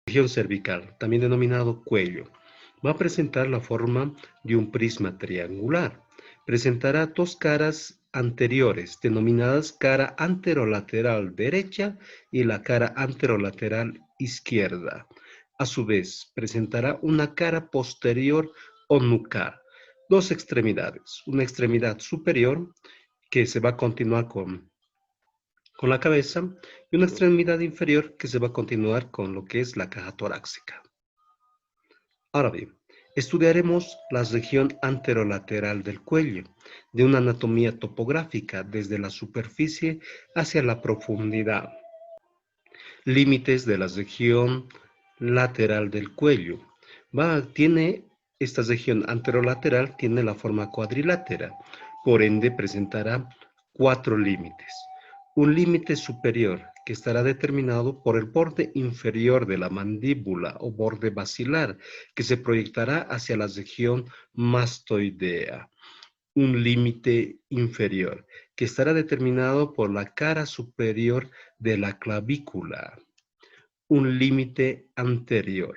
Región cervical, también denominado cuello, va a presentar la forma de un prisma triangular. Presentará dos caras anteriores, denominadas cara anterolateral derecha y la cara anterolateral izquierda. A su vez, presentará una cara posterior o nucal, dos extremidades, una extremidad superior que se va a continuar con la cabeza y una extremidad inferior que se va a continuar con lo que es la caja torácica. Ahora bien, estudiaremos la región anterolateral del cuello, de una anatomía topográfica desde la superficie hacia la profundidad. Límites de la región lateral del cuello. Esta región anterolateral tiene la forma cuadrilátera, por ende presentará cuatro límites. Un límite superior que estará determinado por el borde inferior de la mandíbula o borde basilar, que se proyectará hacia la región mastoidea. Un límite inferior que estará determinado por la cara superior de la clavícula. Un límite anterior.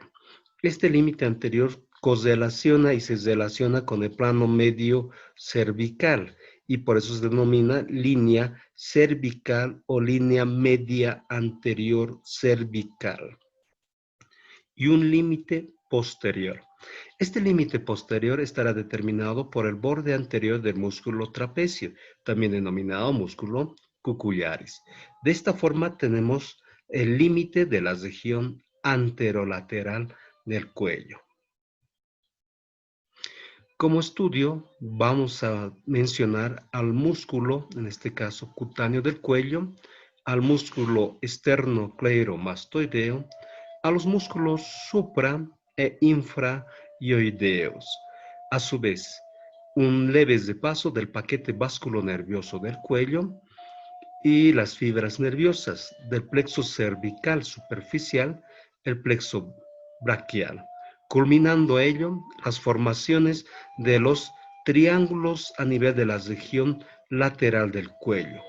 Este límite anterior correlaciona y se relaciona con el plano medio cervical y por eso se denomina línea cervical o línea media anterior cervical. Y un límite posterior. Este límite posterior estará determinado por el borde anterior del músculo trapecio, también denominado músculo cucullaris. De esta forma tenemos el límite de la región anterolateral del cuello. Como estudio, vamos a mencionar al músculo, en este caso cutáneo del cuello, al músculo esternocleidomastoideo, a los músculos supra e infraioideos. A su vez, un leve repaso del paquete vasculonervioso del cuello y las fibras nerviosas del plexo cervical superficial, el plexo braquial, culminando ello las formaciones de los triángulos a nivel de la región lateral del cuello.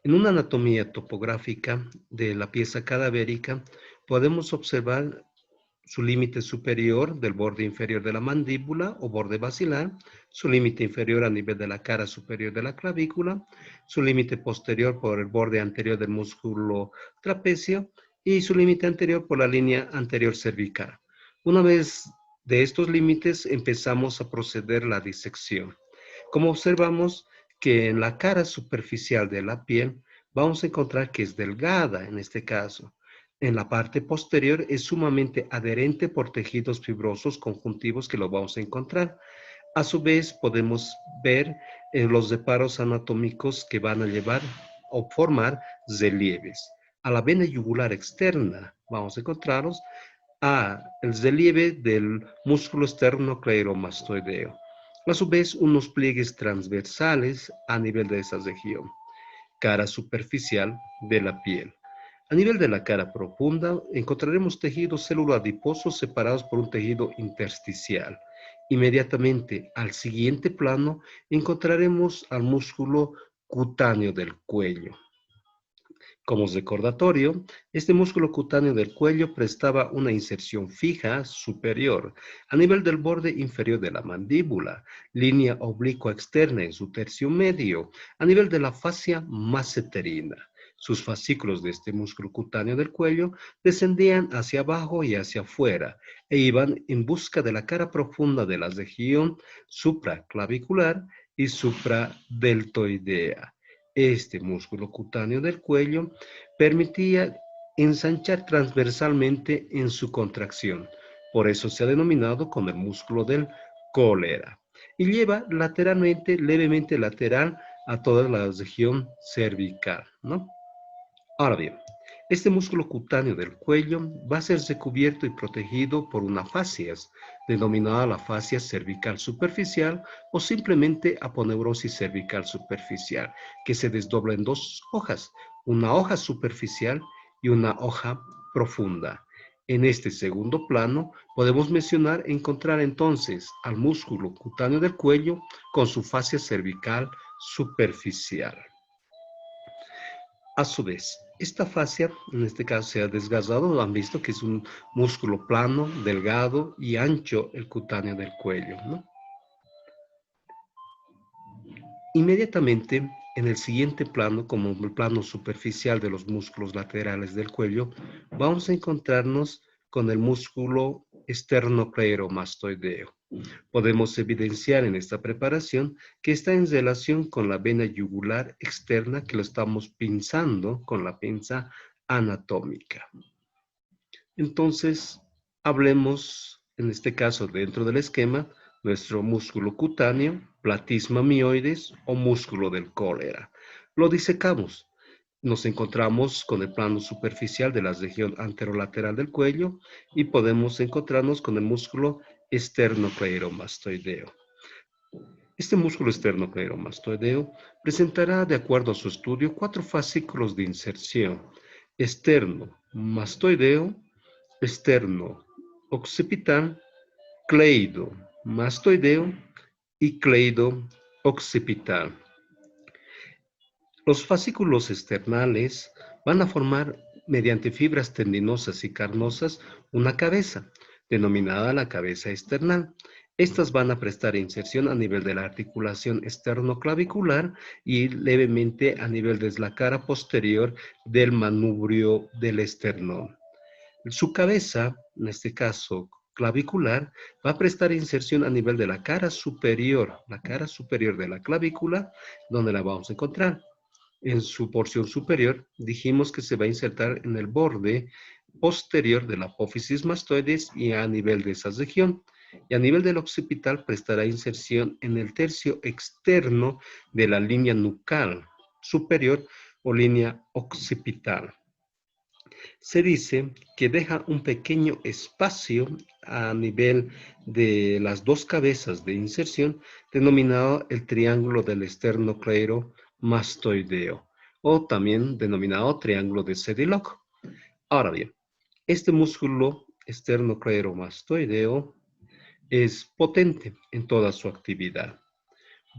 En una anatomía topográfica de la pieza cadavérica podemos observar su límite superior del borde inferior de la mandíbula o borde basilar, su límite inferior a nivel de la cara superior de la clavícula, su límite posterior por el borde anterior del músculo trapecio y su límite anterior por la línea anterior cervical. Una vez de estos límites empezamos a proceder a la disección. Como observamos que en la cara superficial de la piel vamos a encontrar que es delgada en este caso. En la parte posterior es sumamente adherente por tejidos fibrosos conjuntivos que lo vamos a encontrar. A su vez podemos ver los reparos anatómicos que van a llevar o formar relieves. A la vena yugular externa vamos a encontrarlos el relieve del músculo esternocleidomastoideo. A su vez, unos pliegues transversales a nivel de esa región. Cara superficial de la piel. A nivel de la cara profunda, encontraremos tejidos celular adiposos separados por un tejido intersticial. Inmediatamente al siguiente plano, encontraremos al músculo cutáneo del cuello. Como recordatorio, este músculo cutáneo del cuello prestaba una inserción fija superior a nivel del borde inferior de la mandíbula, línea oblicua externa en su tercio medio, a nivel de la fascia masseterina. Sus fascículos de este músculo cutáneo del cuello descendían hacia abajo y hacia afuera e iban en busca de la cara profunda de la región supraclavicular y supradeltoidea. Este músculo cutáneo del cuello permitía ensanchar transversalmente en su contracción. Por eso se ha denominado como el músculo del cólera. Y lleva lateralmente, levemente lateral a toda la región cervical, ¿no? Ahora bien, este músculo cutáneo del cuello va a ser recubierto y protegido por una fascia, denominada la fascia cervical superficial o simplemente aponeurosis cervical superficial, que se desdobla en dos hojas, una hoja superficial y una hoja profunda. En este segundo plano podemos encontrar entonces al músculo cutáneo del cuello con su fascia cervical superficial. A su vez, Esta fascia, en este caso, se ha desgastado. Han visto que es un músculo plano, delgado y ancho el cutáneo del cuello, ¿no? Inmediatamente, en el siguiente plano, como el plano superficial de los músculos laterales del cuello, vamos a encontrarnos con el músculo esternocleidomastoideo. Podemos evidenciar en esta preparación que está en relación con la vena yugular externa, que lo estamos pinzando con la pinza anatómica. Entonces, hablemos, en este caso, dentro del esquema, nuestro músculo cutáneo, platisma mioides o músculo del cólera. Lo disecamos. Nos encontramos con el plano superficial de la región anterolateral del cuello y podemos encontrarnos con el músculo esternocleidomastoideo. Este músculo esternocleidomastoideo presentará, de acuerdo a su estudio, 4 fascículos de inserción: externo mastoideo, externo occipital, cleido mastoideo y cleido occipital. Los fascículos externales van a formar, mediante fibras tendinosas y carnosas, una cabeza, denominada la cabeza external. Estas van a prestar inserción a nivel de la articulación esternoclavicular y levemente a nivel de la cara posterior del manubrio del esternón. Su cabeza, en este caso clavicular, va a prestar inserción a nivel de la cara superior de la clavícula, donde la vamos a encontrar. En su porción superior, dijimos que se va a insertar en el borde posterior de la apófisis mastoides y a nivel de esa región. Y a nivel del occipital prestará inserción en el tercio externo de la línea nucal superior o línea occipital. Se dice que deja un pequeño espacio a nivel de las dos cabezas de inserción, denominado el triángulo del esternocleidomastoideo, o también denominado triángulo de Sediloc. Ahora bien, este músculo esternocleidomastoideo es potente en toda su actividad.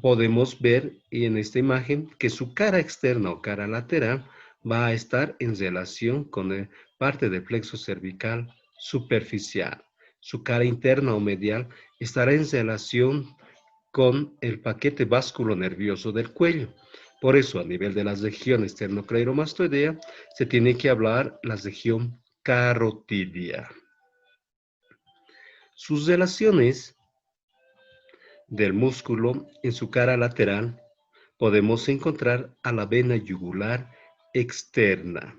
Podemos ver en esta imagen que su cara externa o cara lateral va a estar en relación con la parte del plexo cervical superficial. Su cara interna o medial estará en relación con el paquete vasculonervioso del cuello. Por eso, a nivel de la región esternocleidomastoidea, se tiene que hablar la región carotidia. Sus relaciones del músculo en su cara lateral podemos encontrar a la vena yugular externa.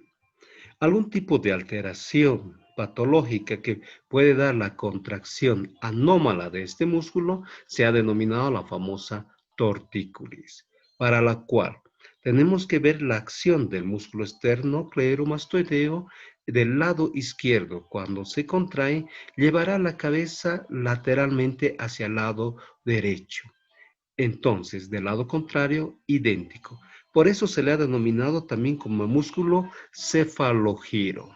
Algún tipo de alteración patológica que puede dar la contracción anómala de este músculo se ha denominado la famosa tortícolis, para la cual tenemos que ver la acción del músculo esternocleidomastoideo del lado izquierdo. Cuando se contrae, llevará la cabeza lateralmente hacia el lado derecho. Entonces, del lado contrario, idéntico. Por eso se le ha denominado también como músculo cefalogiro.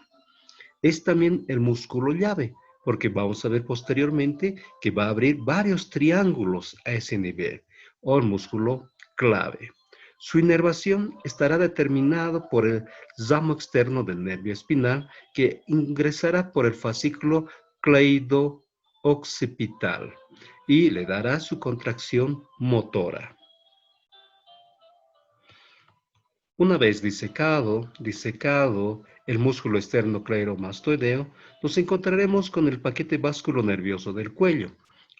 Es también el músculo llave, porque vamos a ver posteriormente que va a abrir varios triángulos a ese nivel, o el músculo clave. Su inervación estará determinado por el ramo externo del nervio espinal, que ingresará por el fascículo cleido-occipital y le dará su contracción motora. Una vez disecado el músculo esternocleidomastoideo, nos encontraremos con el paquete vasculonervioso del cuello.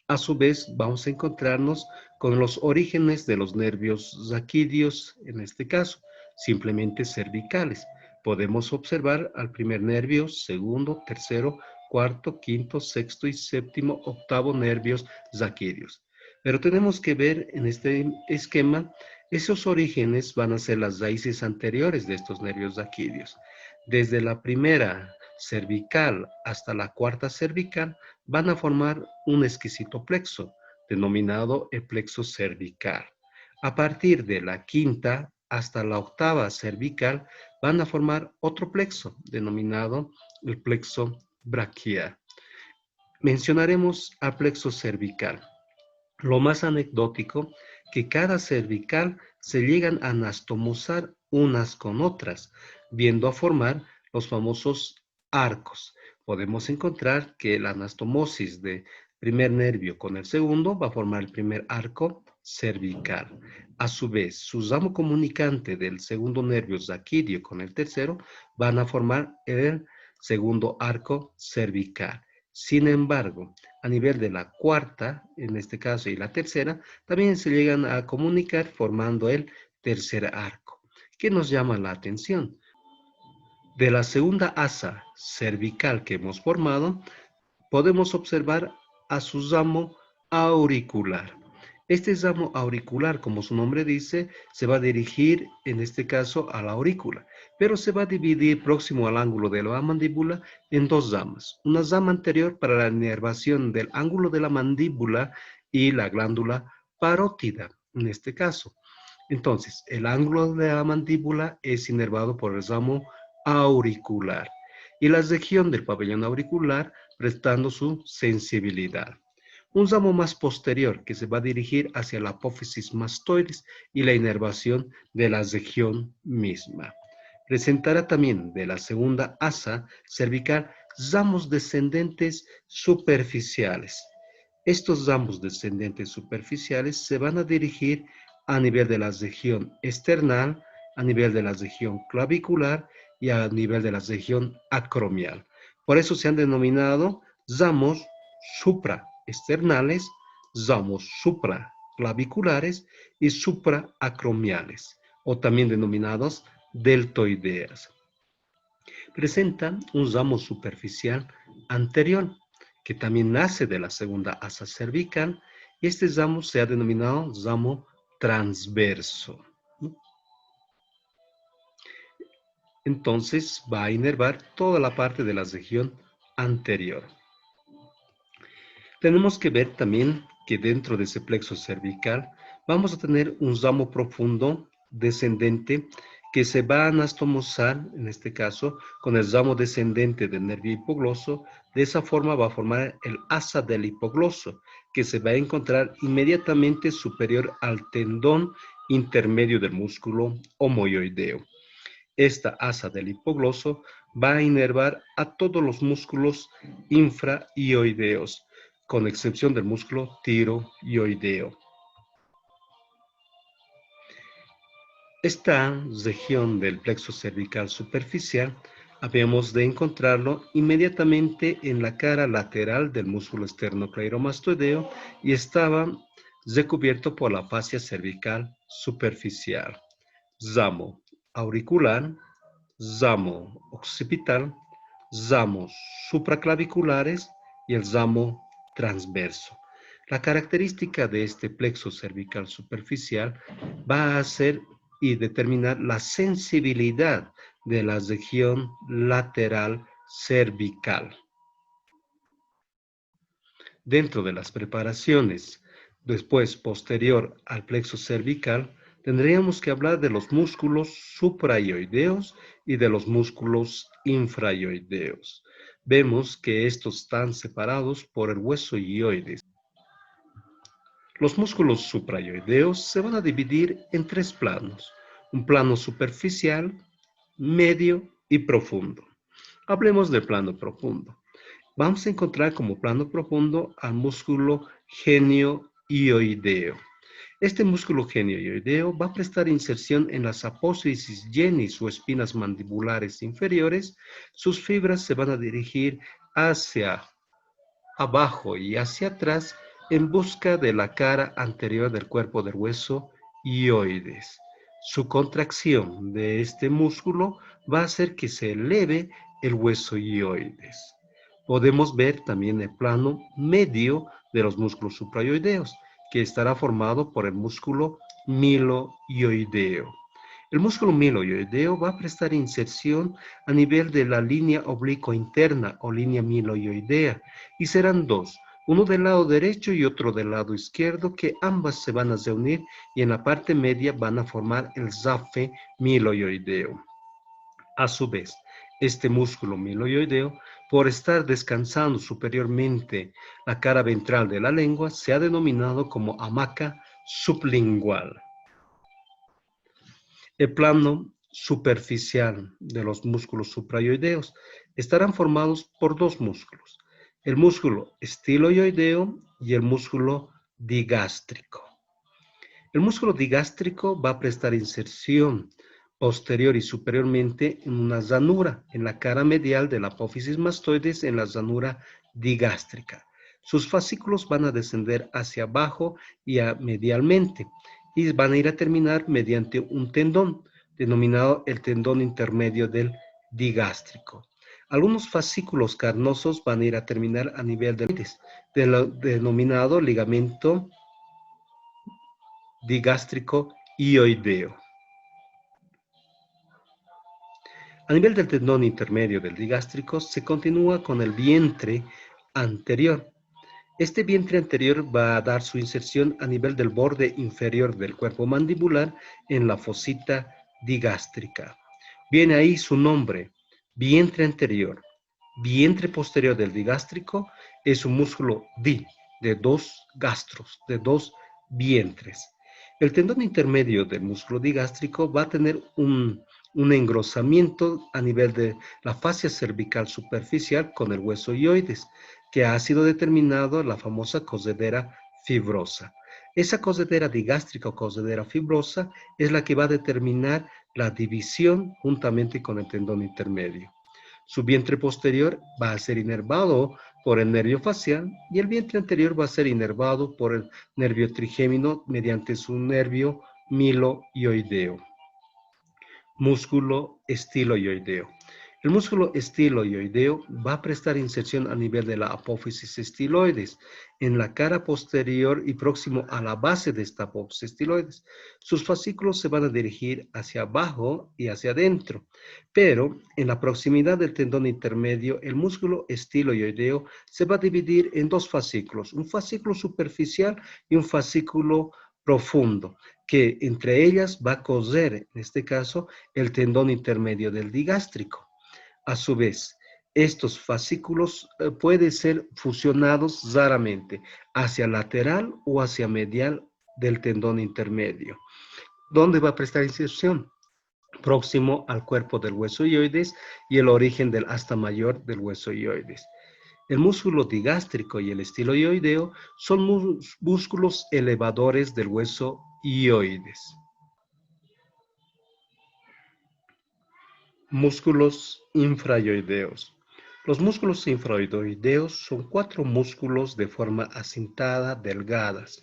A su vez, vamos a encontrarnos con los orígenes de los nervios raquídeos, en este caso, simplemente cervicales. Podemos observar al primer nervio, segundo, tercero, cuarto, quinto, sexto y séptimo, octavo nervios raquídeos. Pero tenemos que ver en este esquema, esos orígenes van a ser las raíces anteriores de estos nervios raquídeos. Desde la primera cervical hasta la cuarta cervical van a formar un exquisito plexo, denominado el plexo cervical. A partir de la quinta hasta la octava cervical van a formar otro plexo, denominado el plexo braquial. Mencionaremos al plexo cervical. Lo más anecdótico, que cada cervical se llegan a anastomosar unas con otras, viendo a formar los famosos arcos. Podemos encontrar que la anastomosis de primer nervio con el segundo va a formar el primer arco cervical. A su vez, su ramo comunicante del segundo nervio zaquídeo con el tercero van a formar el segundo arco cervical. Sin embargo, a nivel de la cuarta, en este caso, y la tercera, también se llegan a comunicar formando el tercer arco. ¿Qué nos llama la atención? De la segunda asa cervical que hemos formado, podemos observar a su ramo auricular. Este ramo auricular, como su nombre dice, se va a dirigir, en este caso, a la aurícula, pero se va a dividir próximo al ángulo de la mandíbula en dos ramas. Una rama anterior para la inervación del ángulo de la mandíbula y la glándula parótida, en este caso. Entonces, el ángulo de la mandíbula es inervado por el ramo auricular y la región del pabellón auricular prestando su sensibilidad. Un ramo más posterior que se va a dirigir hacia la apófisis mastoides y la inervación de la región misma. Presentará también de la segunda asa cervical ramos descendentes superficiales. Estos ramos descendentes superficiales se van a dirigir a nivel de la región esternal, a nivel de la región clavicular y a nivel de la región acromial. Por eso se han denominado ramos supraesternales, ramos supraclaviculares y supraacromiales, o también denominados deltoideas. Presenta un ramo superficial anterior, que también nace de la segunda asa cervical, y este ramo se ha denominado ramo transverso. Entonces va a inervar toda la parte de la región anterior. Tenemos que ver también que dentro de ese plexo cervical vamos a tener un ramo profundo descendente que se va a anastomosar, en este caso, con el ramo descendente del nervio hipogloso. De esa forma va a formar el asa del hipogloso, que se va a encontrar inmediatamente superior al tendón intermedio del músculo homoioideo. Esta asa del hipogloso va a inervar a todos los músculos infraioideos, con excepción del músculo tiroioideo. Esta región del plexo cervical superficial habíamos de encontrarlo inmediatamente en la cara lateral del músculo esternocleidomastoideo y estaba recubierto por la fascia cervical superficial. Ramo auricular, ramo occipital, ramos supraclaviculares y el ramo transverso. La característica de este plexo cervical superficial va a ser y determinar la sensibilidad de la región lateral cervical. Dentro de las preparaciones, después posterior al plexo cervical, tendríamos que hablar de los músculos supraioideos y de los músculos infraioideos. Vemos que estos están separados por el hueso ioides. Los músculos supraioideos se van a dividir en tres planos: un plano superficial, medio y profundo. Hablemos del plano profundo. Vamos a encontrar como plano profundo al músculo genioioideo. Este músculo genioioideo va a prestar inserción en las apófisis jenis o espinas mandibulares inferiores. Sus fibras se van a dirigir hacia abajo y hacia atrás en busca de la cara anterior del cuerpo del hueso ioides. Su contracción de este músculo va a hacer que se eleve el hueso ioides. Podemos ver también el plano medio de los músculos suprayoideos, que estará formado por el músculo miloioideo. El músculo miloioideo va a prestar inserción a nivel de la línea oblicua interna o línea miloioidea, y serán dos, uno del lado derecho y otro del lado izquierdo, que ambas se van a reunir y en la parte media van a formar el rafe miloioideo. A su vez, este músculo miloioideo, por estar descansando superiormente la cara ventral de la lengua, se ha denominado como hamaca sublingual. El plano superficial de los músculos suprayoideos estarán formados por dos músculos, el músculo estiloyoideo y el músculo digástrico. El músculo digástrico va a prestar inserción posterior y superiormente en una ranura en la cara medial de la apófisis mastoides en la ranura digástrica. Sus fascículos van a descender hacia abajo y medialmente y van a ir a terminar mediante un tendón denominado el tendón intermedio del digástrico. Algunos fascículos carnosos van a ir a terminar a nivel del denominado ligamento digástrico hioideo. A nivel del tendón intermedio del digástrico se continúa con el vientre anterior. Este vientre anterior va a dar su inserción a nivel del borde inferior del cuerpo mandibular en la fosita digástrica. Viene ahí su nombre, vientre anterior. Vientre posterior del digástrico es un músculo de dos gastros, de dos vientres. El tendón intermedio del músculo digástrico va a tener un engrosamiento a nivel de la fascia cervical superficial con el hueso hioides, que ha sido determinado la famosa cosedera fibrosa. Esa cosedera digástrica o cosedera fibrosa es la que va a determinar la división juntamente con el tendón intermedio. Su vientre posterior va a ser inervado por el nervio facial y el vientre anterior va a ser inervado por el nervio trigémino mediante su nervio miloioideo. Músculo estiloioideo. El músculo estiloioideo va a prestar inserción a nivel de la apófisis estiloides, en la cara posterior y próximo a la base de esta apófisis estiloides. Sus fascículos se van a dirigir hacia abajo y hacia adentro, pero en la proximidad del tendón intermedio, el músculo estiloioideo se va a dividir en dos fascículos, un fascículo superficial y un fascículo profundo, que entre ellas va a coser, en este caso, el tendón intermedio del digástrico. A su vez, estos fascículos pueden ser fusionados raramente hacia lateral o hacia medial del tendón intermedio. ¿Dónde va a prestar inserción? Próximo al cuerpo del hueso hioides y el origen del asta mayor del hueso hioides. El músculo digástrico y el estiloioideo son músculos elevadores del hueso hioides. Músculos infrayoideos. Los músculos infrayoideos son 4 músculos de forma acintada, delgadas.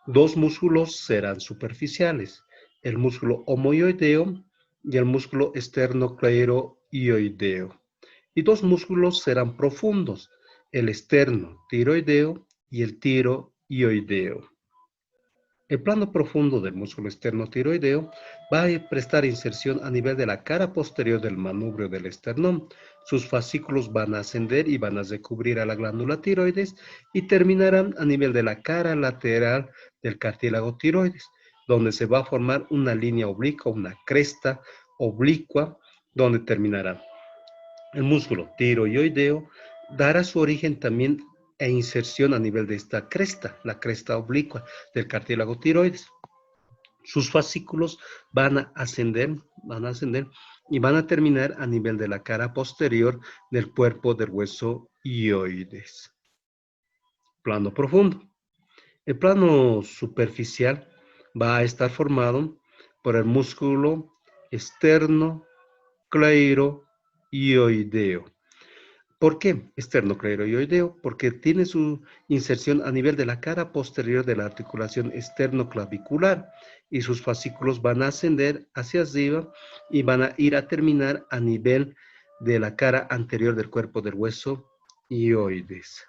2 músculos serán superficiales, el músculo homoioideo y el músculo esternocleidoioideo. Y 2 músculos serán profundos, el esternotiroideo y el tiroioideo. El plano profundo del músculo esternotiroideo va a prestar inserción a nivel de la cara posterior del manubrio del esternón. Sus fascículos van a ascender y van a recubrir a la glándula tiroides y terminarán a nivel de la cara lateral del cartílago tiroides, donde se va a formar una línea oblicua, una cresta oblicua, donde terminará. El músculo tiroioideo dará su origen también e inserción a nivel de esta cresta, la cresta oblicua del cartílago tiroides. Sus fascículos van a ascender y van a terminar a nivel de la cara posterior del cuerpo del hueso hioides. Plano profundo. El plano superficial va a estar formado por el músculo esternocleidoioideo. ¿Por qué esternocleidoioideo? Porque tiene su inserción a nivel de la cara posterior de la articulación esternoclavicular y sus fascículos van a ascender hacia arriba y van a ir a terminar a nivel de la cara anterior del cuerpo del hueso hioides.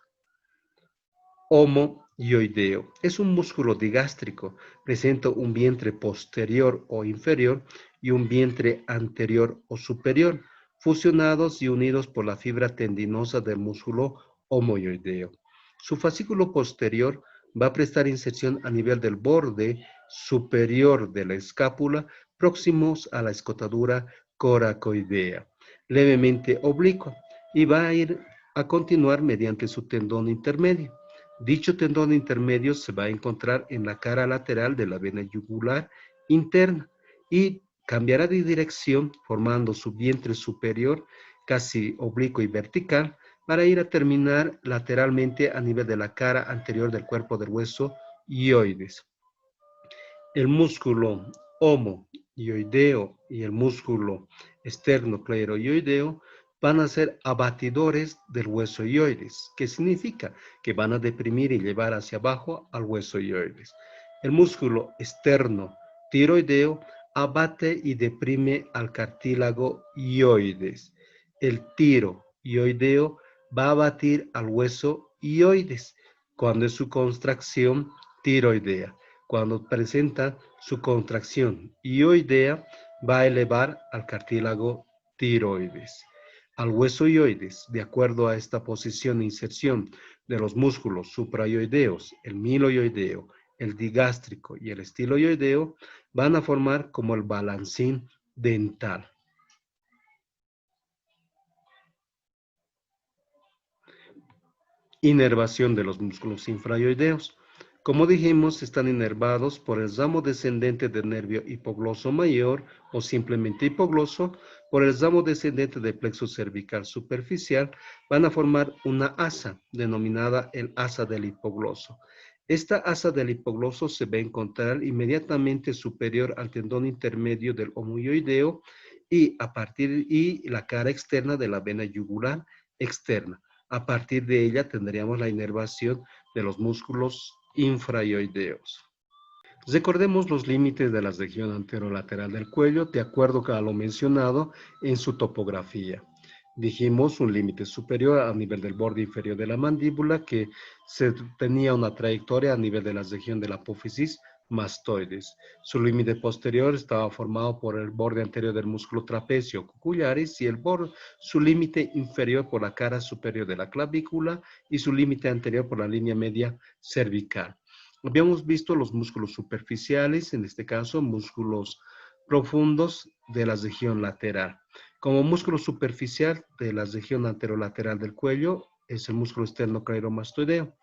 Homoioideo. Es un músculo digástrico. Presenta un vientre posterior o inferior y un vientre anterior o superior, fusionados y unidos por la fibra tendinosa del músculo homoioideo. Su fascículo posterior va a prestar inserción a nivel del borde superior de la escápula, próximos a la escotadura coracoidea, levemente oblicua, y va a ir a continuar mediante su tendón intermedio. Dicho tendón intermedio se va a encontrar en la cara lateral de la vena yugular interna y cambiará de dirección formando su vientre superior casi oblicuo y vertical para ir a terminar lateralmente a nivel de la cara anterior del cuerpo del hueso hioides. El músculo homohioideo y el músculo esternocleidomastoideo van a ser abatidores del hueso hioides, que significa que van a deprimir y llevar hacia abajo al hueso hioides. El músculo esternotiroideo abate y deprime al cartílago hioides. El tiroideo va a abatir al hueso hioides cuando es su contracción tiroidea. Cuando presenta su contracción hioidea, va a elevar al cartílago tiroides. Al hueso hioides, de acuerdo a esta posición e inserción de los músculos suprayoideos, el miloioideo, el digástrico y el estiloioideo, van a formar como el balancín dental. Inervación de los músculos infrayoideos. Como dijimos, están inervados por el ramo descendente del nervio hipogloso mayor o simplemente hipogloso, por el ramo descendente del plexo cervical superficial, van a formar una asa denominada el asa del hipogloso. Esta asa del hipogloso se va a encontrar inmediatamente superior al tendón intermedio del homoioideo y la cara externa de la vena yugular externa. A partir de ella tendríamos la inervación de los músculos infrayoideos. Recordemos los límites de la región anterolateral del cuello de acuerdo a lo mencionado en su topografía. Dijimos un límite superior a nivel del borde inferior de la mandíbula que tenía una trayectoria a nivel de la región de la apófisis mastoides. Su límite posterior estaba formado por el borde anterior del músculo trapecio cucullaris y su límite inferior por la cara superior de la clavícula y su límite anterior por la línea media cervical. Habíamos visto los músculos superficiales, en este caso músculos profundos de la región lateral. Como músculo superficial de la región anterolateral del cuello es el músculo esternocleidomastoideo.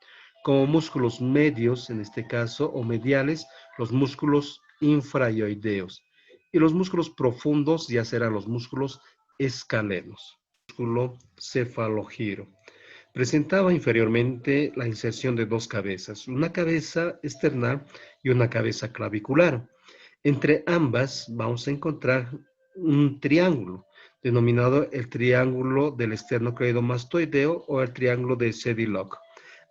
Como músculos medios, en este caso, o mediales, los músculos infrayoideos. Y los músculos profundos ya serán los músculos escalenos. Músculo cefalogiro. Presentaba inferiormente la inserción de dos cabezas, una cabeza external y una cabeza clavicular. Entre ambas vamos a encontrar un triángulo, denominado el triángulo del esternocleidomastoideo o el triángulo de Sedilog.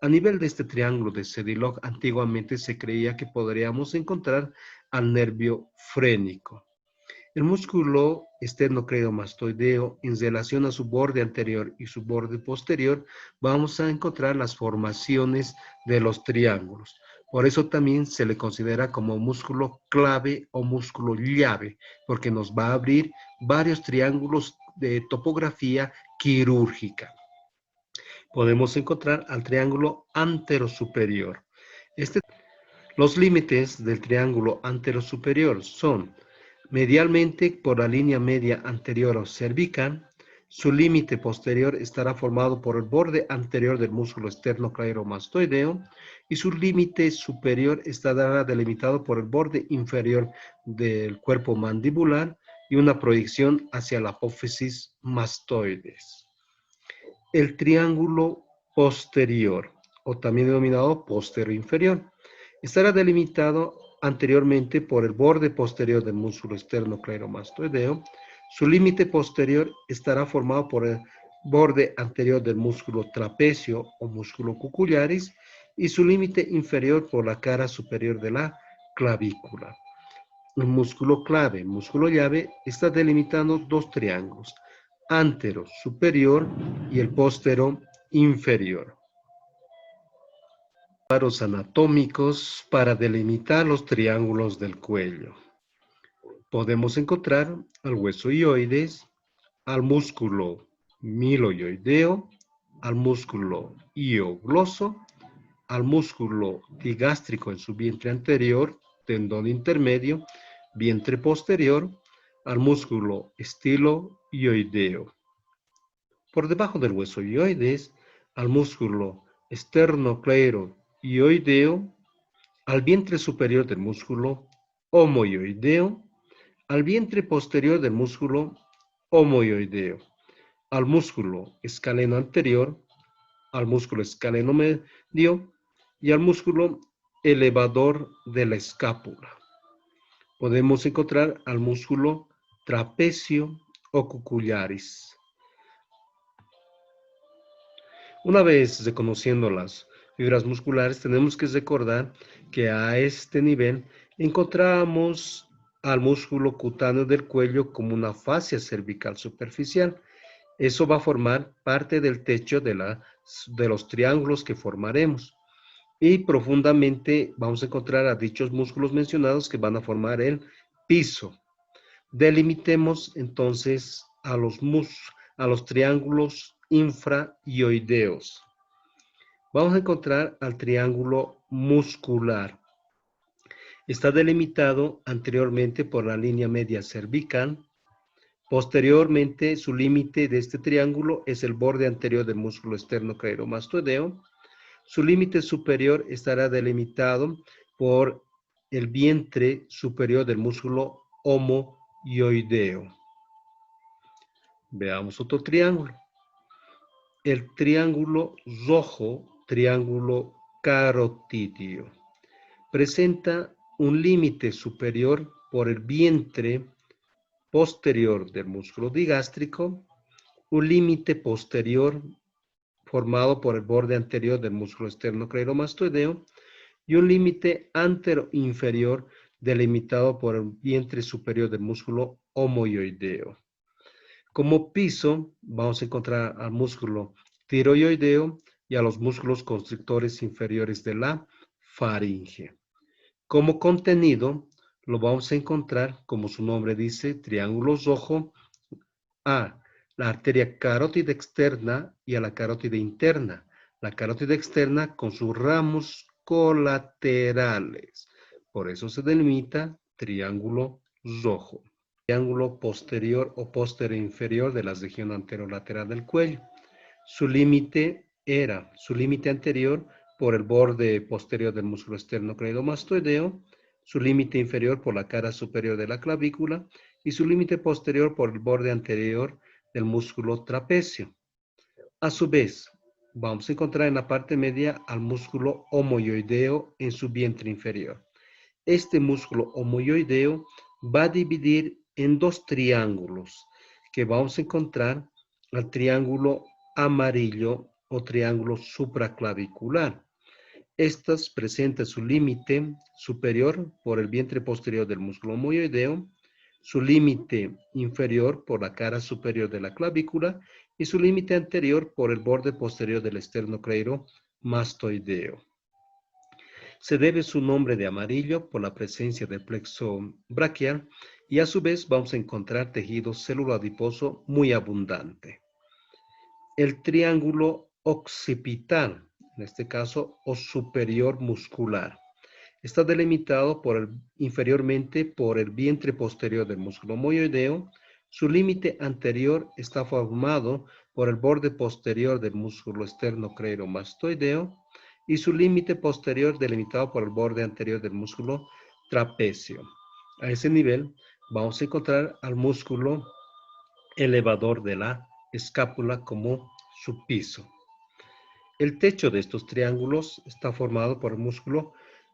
A nivel de este triángulo de Sedilog, antiguamente se creía que podríamos encontrar al nervio frénico. El músculo esternocleidomastoideo, en relación a su borde anterior y su borde posterior, vamos a encontrar las formaciones de los triángulos. Por eso también se le considera como músculo clave o músculo llave, porque nos va a abrir varios triángulos de topografía quirúrgica. Podemos encontrar al triángulo anterosuperior. Los límites del triángulo anterosuperior son medialmente por la línea media anterior o cervical. Su límite posterior estará formado por el borde anterior del músculo esternocleidomastoideo y su límite superior estará delimitado por el borde inferior del cuerpo mandibular y una proyección hacia la apófisis mastoides. El triángulo posterior, o también denominado posterior inferior, estará delimitado anteriormente por el borde posterior del músculo esternocleidomastoideo. Su límite posterior estará formado por el borde anterior del músculo trapecio o músculo cucullaris y su límite inferior por la cara superior de la clavícula. El músculo clave, músculo llave, está delimitando dos triángulos, antero superior y el postero inferior. Cuadros anatómicos para delimitar los triángulos del cuello. Podemos encontrar al hueso hioides, al músculo miloioideo, al músculo hiogloso, al músculo digástrico en su vientre anterior, tendón intermedio, vientre posterior, al músculo estiloioideo. Por debajo del hueso hioides, al músculo esternocleidomastoideo, al vientre superior del músculo homoioideo, al vientre posterior del músculo homoioideo, al músculo escaleno anterior, al músculo escaleno medio y al músculo elevador de la escápula. Podemos encontrar al músculo trapecio o cucullaris. Una vez reconociendo las fibras musculares, tenemos que recordar que a este nivel encontramos al músculo cutáneo del cuello como una fascia cervical superficial. Eso va a formar parte del techo de los triángulos que formaremos. Y profundamente vamos a encontrar a dichos músculos mencionados que van a formar el piso. Delimitemos entonces a los triángulos infraioideos. Vamos a encontrar al triángulo muscular. Está delimitado anteriormente por la línea media cervical. Posteriormente, su límite de este triángulo es el borde anterior del músculo esternocleidomastoideo. Su límite superior estará delimitado por el vientre superior del músculo homoioideo. Veamos otro triángulo. El triángulo rojo, triángulo carotidio, presenta un límite superior por el vientre posterior del músculo digástrico, un límite posterior formado por el borde anterior del músculo esternocleidomastoideo y un límite antero-inferior delimitado por el vientre superior del músculo homoioideo. Como piso, vamos a encontrar al músculo tiroideo y a los músculos constrictores inferiores de la faringe. Como contenido, lo vamos a encontrar, como su nombre dice, triángulo rojo, a la arteria carótida externa y a la carótida interna. La carótida externa con sus ramos colaterales. Por eso se delimita triángulo rojo. Triángulo posterior o posterior inferior de la región anterolateral del cuello. Su límite anterior por el borde posterior del músculo esternocleidomastoideo, su límite inferior por la cara superior de la clavícula y su límite posterior por el borde anterior del músculo trapecio. A su vez, vamos a encontrar en la parte media al músculo homoioideo en su vientre inferior. Este músculo homoioideo va a dividir en dos triángulos que vamos a encontrar al triángulo amarillo o triángulo supraclavicular. Estas presentan su límite superior por el vientre posterior del músculo homoioideo, su límite inferior por la cara superior de la clavícula y su límite anterior por el borde posterior del esternocleidomastoideo. Se debe su nombre de amarillo por la presencia del plexo braquial y a su vez vamos a encontrar tejido celuloadiposo muy abundante. El triángulo occipital, en este caso, o superior muscular, está delimitado inferiormente por el vientre posterior del músculo homoioideo. Su límite anterior está formado por el borde posterior del músculo esternocleidomastoideo y su límite posterior delimitado por el borde anterior del músculo trapecio. A ese nivel vamos a encontrar al músculo elevador de la escápula como su piso. El techo de estos triángulos está formado por el músculo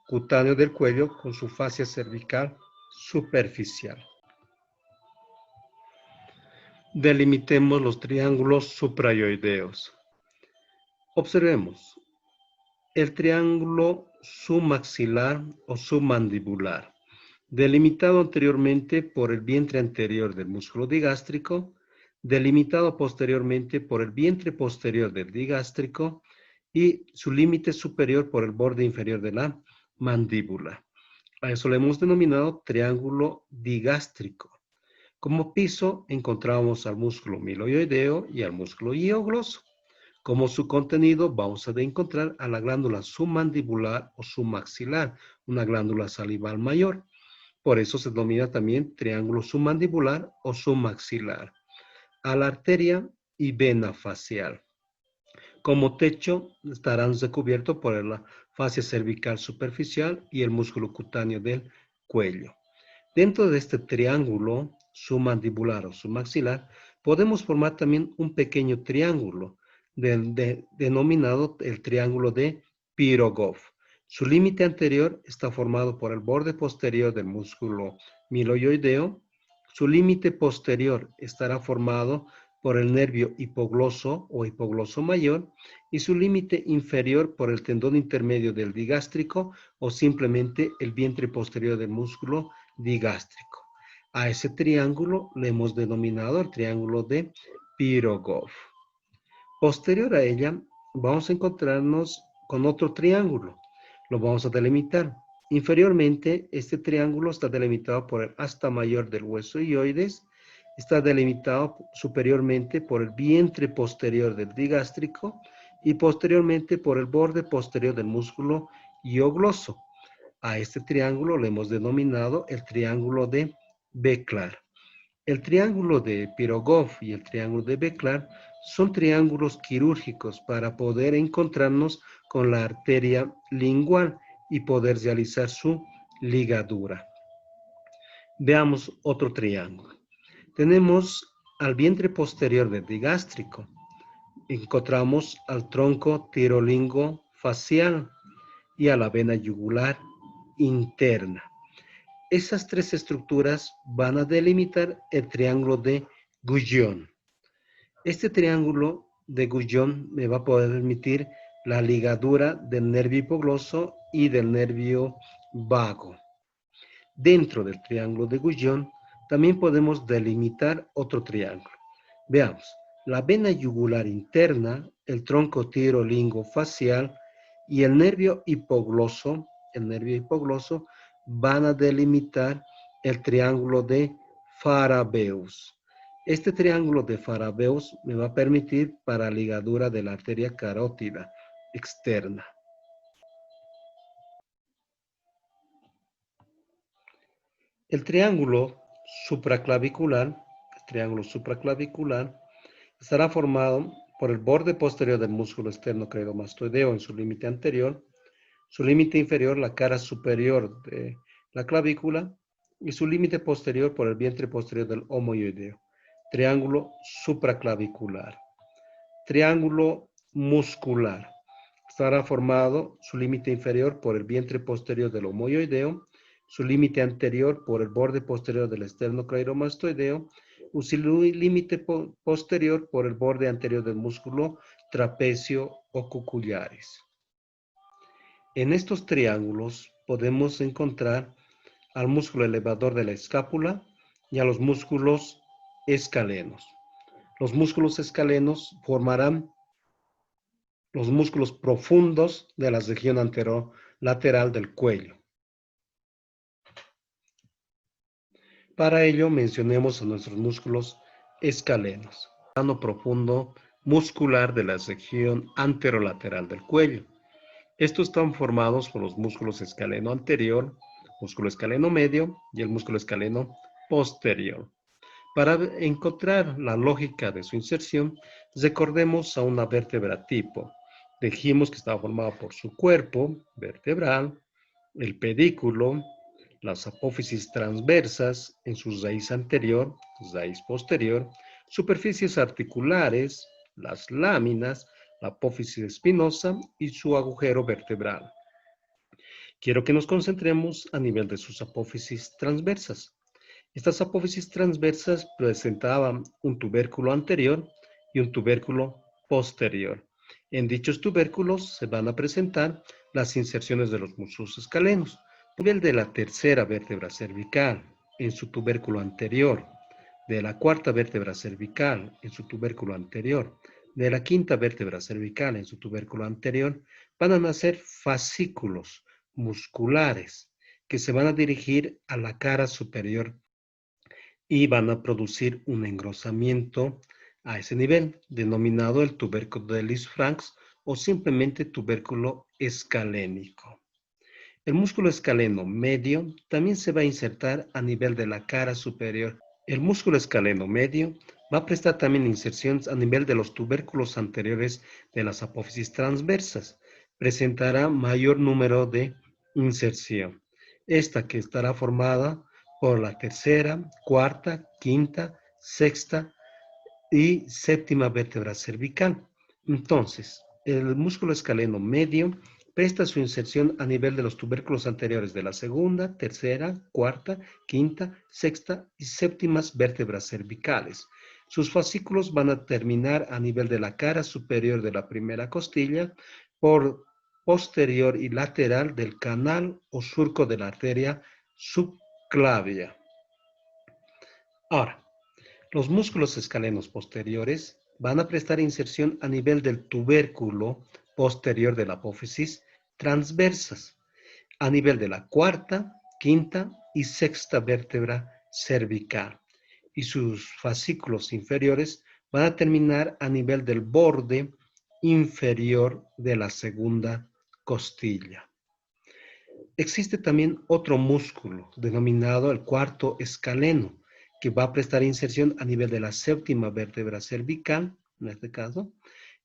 cutáneo del cuello con su fascia cervical superficial. Delimitemos los triángulos suprayoideos. Observemos el triángulo submaxilar o submandibular, delimitado anteriormente por el vientre anterior del músculo digástrico, delimitado posteriormente por el vientre posterior del digástrico y su límite superior por el borde inferior de la mandíbula. A eso le hemos denominado triángulo digástrico. Como piso encontramos al músculo miloioideo y al músculo hiogloso. Como su contenido vamos a encontrar a la glándula submandibular o submaxilar, una glándula salival mayor. Por eso se denomina también triángulo submandibular o submaxilar. A la arteria y vena facial. Como techo estarán recubiertos por la fascia cervical superficial y el músculo cutáneo del cuello. Dentro de este triángulo submandibular o submaxilar, podemos formar también un pequeño triángulo denominado el triángulo de Pirogov. Su límite anterior está formado por el borde posterior del músculo miloioideo. Su límite posterior estará formado por el nervio hipogloso o hipogloso mayor y su límite inferior por el tendón intermedio del digástrico o simplemente el vientre posterior del músculo digástrico. A ese triángulo le hemos denominado el triángulo de Pirogov. Posterior a ella, vamos a encontrarnos con otro triángulo. Lo vamos a delimitar. Inferiormente, este triángulo está delimitado por el asta mayor del hueso ioides, está delimitado superiormente por el vientre posterior del digástrico y posteriormente por el borde posterior del músculo iogloso. A este triángulo le hemos denominado el triángulo de Beklar. El triángulo de Pirogov y el triángulo de Beklar son triángulos quirúrgicos para poder encontrarnos con la arteria lingual y poder realizar su ligadura. Veamos otro triángulo. Tenemos al vientre posterior del digástrico. Encontramos al tronco tirolingo facial y a la vena yugular interna. Esas tres estructuras van a delimitar el triángulo de Guyon. Este triángulo de Guyon me va a poder permitir la ligadura del nervio hipogloso y del nervio vago. Dentro del triángulo de Guyon también podemos delimitar otro triángulo. Veamos, la vena yugular interna, el tronco tirolingofacial y el nervio hipogloso van a delimitar el triángulo de Farabeus. Este triángulo de Farabeus me va a permitir para ligadura de la arteria carótida externa. El triángulo supraclavicular estará formado por el borde posterior del músculo esternocleidomastoideo en su límite anterior, su límite inferior, la cara superior de la clavícula, y su límite posterior por el vientre posterior del homoioideo. Triángulo supraclavicular. Triángulo muscular. Estará formado su límite inferior por el vientre posterior del homoioideo, su límite anterior por el borde posterior del esternocleidomastoideo, y su límite posterior por el borde anterior del músculo trapecio o cucullaris. En estos triángulos podemos encontrar al músculo elevador de la escápula y a los músculos escalenos. Los músculos escalenos formarán los músculos profundos de la región anterolateral del cuello. Para ello mencionemos a nuestros músculos escalenos. Plano profundo muscular de la región anterolateral del cuello. Estos están formados por los músculos escaleno anterior, músculo escaleno medio y el músculo escaleno posterior. Para encontrar la lógica de su inserción, recordemos a una vértebra tipo. Dijimos que estaba formada por su cuerpo vertebral, el pedículo, las apófisis transversas en su raíz anterior, raíz posterior, superficies articulares, las láminas, la apófisis espinosa y su agujero vertebral. Quiero que nos concentremos a nivel de sus apófisis transversas. Estas apófisis transversas presentaban un tubérculo anterior y un tubérculo posterior. En dichos tubérculos se van a presentar las inserciones de los músculos escalenos. A nivel de la tercera vértebra cervical, en su tubérculo anterior, de la cuarta vértebra cervical, en su tubérculo anterior, de la quinta vértebra cervical, en su tubérculo anterior, van a nacer fascículos musculares que se van a dirigir a la cara superior y van a producir un engrosamiento a ese nivel, denominado el tubérculo de Lisfranc o simplemente tubérculo escalénico. El músculo escaleno medio también se va a insertar a nivel de la cara superior. El músculo escaleno medio va a prestar también inserciones a nivel de los tubérculos anteriores de las apófisis transversas. Presentará mayor número de inserción. Esta que estará formada por la tercera, cuarta, quinta, sexta y séptima vértebra cervical. Entonces, el músculo escaleno medio presta su inserción a nivel de los tubérculos anteriores de la segunda, tercera, cuarta, quinta, sexta y séptimas vértebras cervicales. Sus fascículos van a terminar a nivel de la cara superior de la primera costilla, por posterior y lateral del canal o surco de la arteria subclavia. Ahora, los músculos escalenos posteriores van a prestar inserción a nivel del tubérculo posterior de la apófisis transversas, a nivel de la cuarta, quinta y sexta vértebra cervical. Y sus fascículos inferiores van a terminar a nivel del borde inferior de la segunda costilla. Existe también otro músculo denominado el cuarto escaleno, que va a prestar inserción a nivel de la séptima vértebra cervical, en este caso,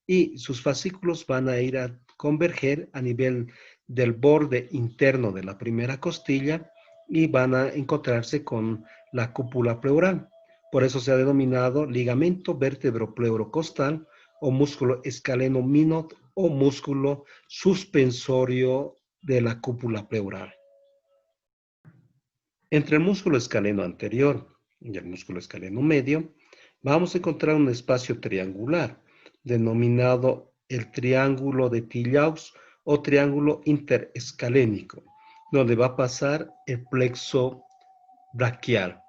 y sus fascículos van a ir a converger a nivel del borde interno de la primera costilla y van a encontrarse con la cúpula pleural. Por eso se ha denominado ligamento vértebro-pleurocostal o músculo escaleno minor o músculo suspensorio de la cúpula pleural. Entre el músculo escaleno anterior y el músculo escaleno medio, vamos a encontrar un espacio triangular, denominado el triángulo de Tillaux o triángulo interescalénico, donde va a pasar el plexo braquial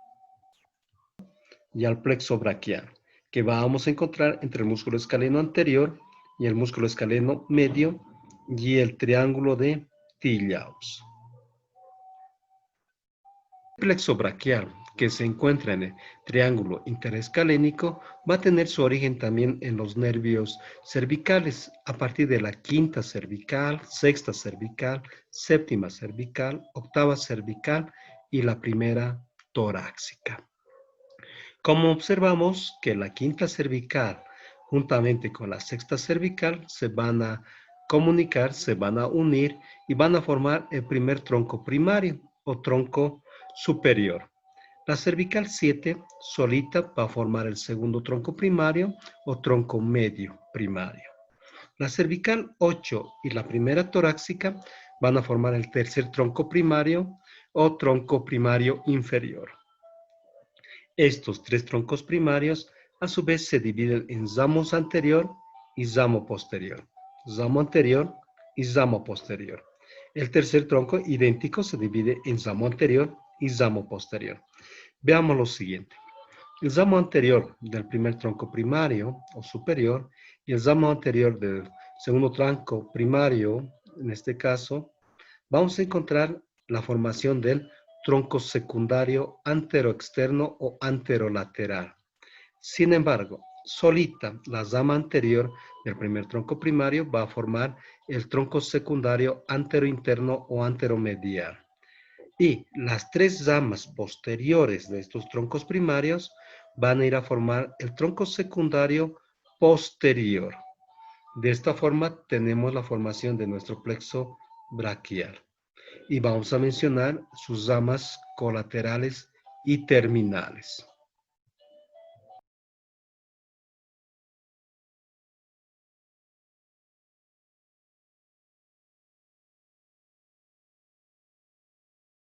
y al plexo braquial, que vamos a encontrar entre el músculo escaleno anterior y el músculo escaleno medio y el triángulo de Tillaux. El plexo braquial, que se encuentra en el triángulo interescalénico, va a tener su origen también en los nervios cervicales, a partir de la quinta cervical, sexta cervical, séptima cervical, octava cervical y la primera torácica. Como observamos que la quinta cervical, juntamente con la sexta cervical, se van a comunicar, se van a unir y van a formar el primer tronco primario o tronco superior. La cervical 7 solita va a formar el segundo tronco primario o tronco medio primario. La cervical 8 y la primera torácica van a formar el tercer tronco primario o tronco primario inferior. Estos tres troncos primarios a su vez se dividen en zamos anterior y zamo posterior. Zamo anterior y zamo posterior. El tercer tronco idéntico se divide en zamo anterior y zamo posterior. Veamos lo siguiente. El zamo anterior del primer tronco primario o superior y el zamo anterior del segundo tronco primario, en este caso, vamos a encontrar la formación del tronco secundario anteroexterno o anterolateral. Sin embargo, solita la rama anterior del primer tronco primario va a formar el tronco secundario anterointerno o anteromedial. Y las tres ramas posteriores de estos troncos primarios van a ir a formar el tronco secundario posterior. De esta forma tenemos la formación de nuestro plexo braquial. Y vamos a mencionar sus ramas colaterales y terminales.